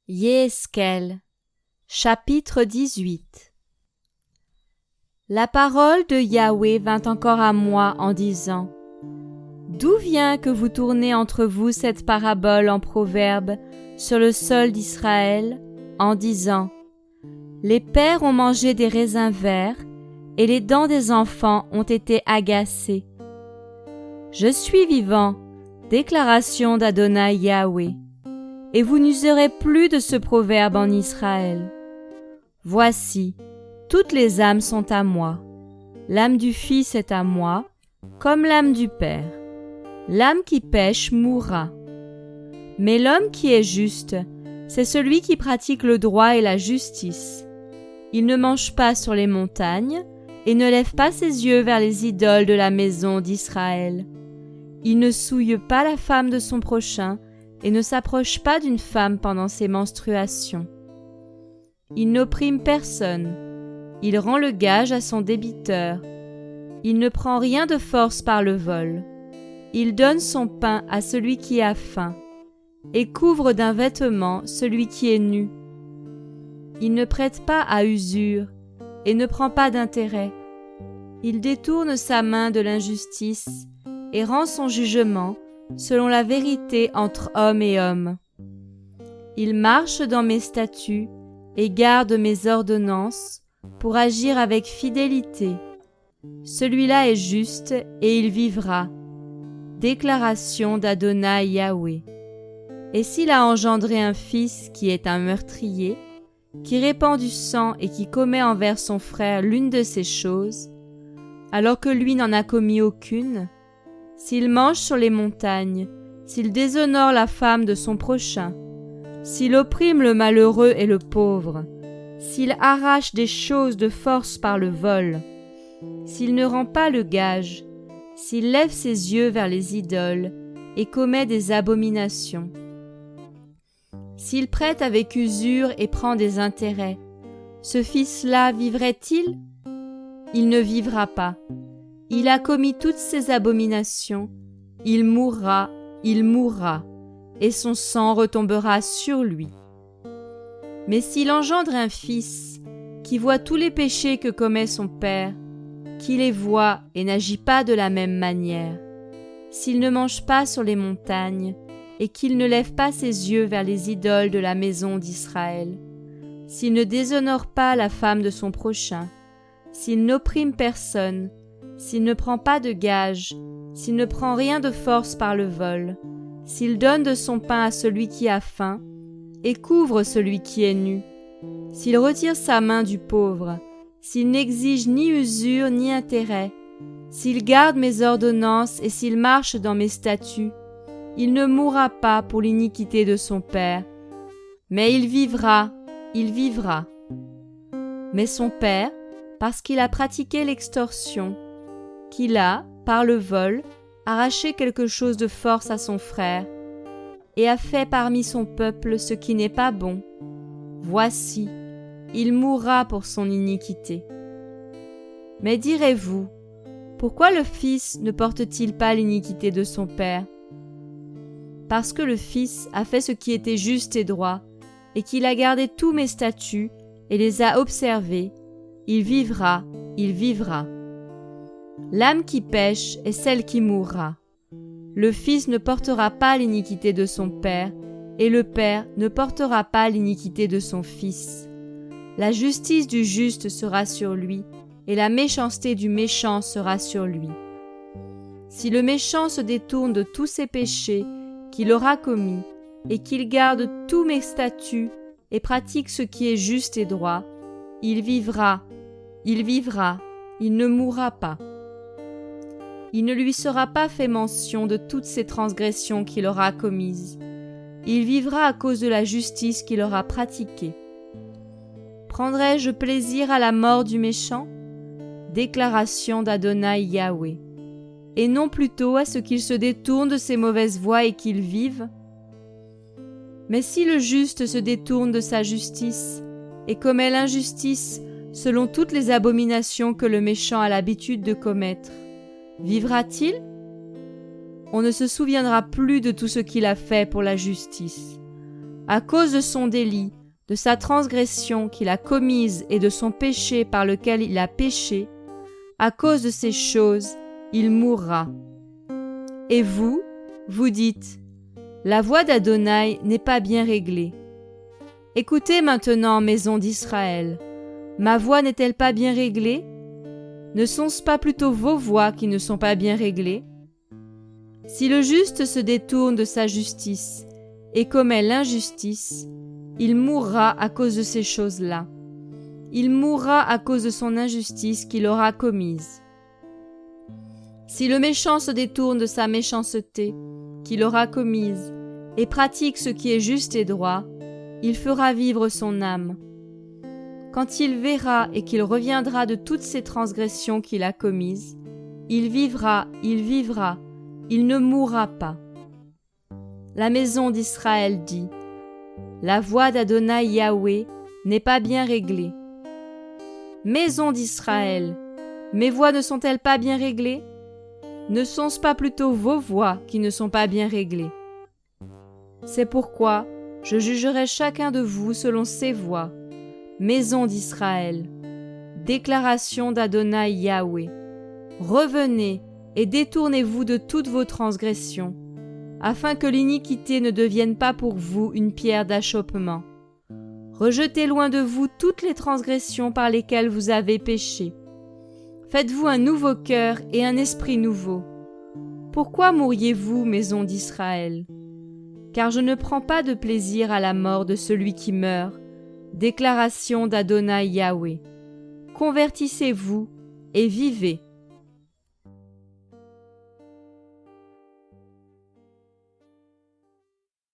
Yéhezkel, chapitre 18. La parole de Yahweh vint encore à moi en disant : D'où vient que vous tournez entre vous cette parabole en proverbe sur le sol d'Israël, en disant : Les pères ont mangé des raisins verts, et les dents des enfants ont été agacées. Je suis vivant, déclaration d'Adonai Yahweh, et vous n'userez plus de ce proverbe en Israël. Voici, toutes les âmes sont à moi. L'âme du Fils est à moi, comme l'âme du Père. L'âme qui pêche mourra. Mais l'homme qui est juste, c'est celui qui pratique le droit et la justice. Il ne mange pas sur les montagnes et ne lève pas ses yeux vers les idoles de la maison d'Israël. Il ne souille pas la femme de son prochain et ne s'approche pas d'une femme pendant ses menstruations. Il n'opprime personne. Il rend le gage à son débiteur. Il ne prend rien de force par le vol. Il donne son pain à celui qui a faim et couvre d'un vêtement celui qui est nu. Il ne prête pas à usure et ne prend pas d'intérêt. Il détourne sa main de l'injustice et rend son jugement selon la vérité entre homme et homme. Il marche dans mes statuts et garde mes ordonnances pour agir avec fidélité. Celui-là est juste et il vivra. Déclaration d'Adonai Yahweh. Et s'il a engendré un fils qui est un meurtrier, qui répand du sang et qui commet envers son frère l'une de ces choses, alors que lui n'en a commis aucune, s'il mange sur les montagnes, s'il déshonore la femme de son prochain, s'il opprime le malheureux et le pauvre, s'il arrache des choses de force par le vol, s'il ne rend pas le gage, s'il lève ses yeux vers les idoles et commet des abominations, s'il prête avec usure et prend des intérêts, ce fils-là vivrait-il ? Il ne vivra pas. Il a commis toutes ces abominations, il mourra, et son sang retombera sur lui. Mais s'il engendre un fils, qui voit tous les péchés que commet son père, qui les voit et n'agit pas de la même manière, s'il ne mange pas sur les montagnes, et qu'il ne lève pas ses yeux vers les idoles de la maison d'Israël, s'il ne déshonore pas la femme de son prochain, s'il n'opprime personne, s'il ne prend pas de gage, s'il ne prend rien de force par le vol, s'il donne de son pain à celui qui a faim, et couvre celui qui est nu, s'il retire sa main du pauvre, s'il n'exige ni usure ni intérêt, s'il garde mes ordonnances et s'il marche dans mes statuts, il ne mourra pas pour l'iniquité de son père, mais il vivra. Mais son père, parce qu'il a pratiqué l'extorsion, qu'il a, par le vol, arraché quelque chose de force à son frère, et a fait parmi son peuple ce qui n'est pas bon, voici, il mourra pour son iniquité. Mais direz-vous, pourquoi le Fils ne porte-t-il pas l'iniquité de son Père ? Parce que le Fils a fait ce qui était juste et droit, et qu'il a gardé tous mes statuts et les a observés, il vivra. L'âme qui pêche est celle qui mourra. Le Fils ne portera pas l'iniquité de son Père, et le Père ne portera pas l'iniquité de son Fils. La justice du juste sera sur lui, et la méchanceté du méchant sera sur lui. Si le méchant se détourne de tous ses péchés qu'il aura commis, et qu'il garde tous mes statuts et pratique ce qui est juste et droit, il vivra, il ne mourra pas. Il ne lui sera pas fait mention de toutes ces transgressions qu'il aura commises. Il vivra à cause de la justice qu'il aura pratiquée. Prendrai-je plaisir à la mort du méchant ? Déclaration d'Adonai Yahweh. Et non plutôt à ce qu'il se détourne de ses mauvaises voies et qu'il vive ? Mais si le juste se détourne de sa justice et commet l'injustice selon toutes les abominations que le méchant a l'habitude de commettre, vivra-t-il ? On ne se souviendra plus de tout ce qu'il a fait pour la justice. À cause de son délit, de sa transgression qu'il a commise et de son péché par lequel il a péché, à cause de ces choses, il mourra. Et vous, vous dites, la voix d'Adonai n'est pas bien réglée. Écoutez maintenant, maison d'Israël, ma voix n'est-elle pas bien réglée? Ne sont-ce pas plutôt vos voix qui ne sont pas bien réglées? Si le juste se détourne de sa justice et commet l'injustice, il mourra à cause de ces choses-là. Il mourra à cause de son injustice qu'il aura commise. Si le méchant se détourne de sa méchanceté qu'il aura commise et pratique ce qui est juste et droit, il fera vivre son âme. Quand il verra et qu'il reviendra de toutes ses transgressions qu'il a commises, il vivra, il ne mourra pas. La maison d'Israël dit, la voix d'Adonai Yahweh n'est pas bien réglée. Maison d'Israël, mes voix ne sont-elles pas bien réglées? Ne sont-ce pas plutôt vos voix qui ne sont pas bien réglées? C'est pourquoi je jugerai chacun de vous selon ses voix. Maison d'Israël, déclaration d'Adonai Yahweh. Revenez et détournez-vous de toutes vos transgressions, afin que l'iniquité ne devienne pas pour vous une pierre d'achoppement. Rejetez loin de vous toutes les transgressions par lesquelles vous avez péché. Faites-vous un nouveau cœur et un esprit nouveau. Pourquoi mourriez-vous, maison d'Israël? Car je ne prends pas de plaisir à la mort de celui qui meurt. Déclaration d'Adonai Yahweh. Convertissez-vous et vivez.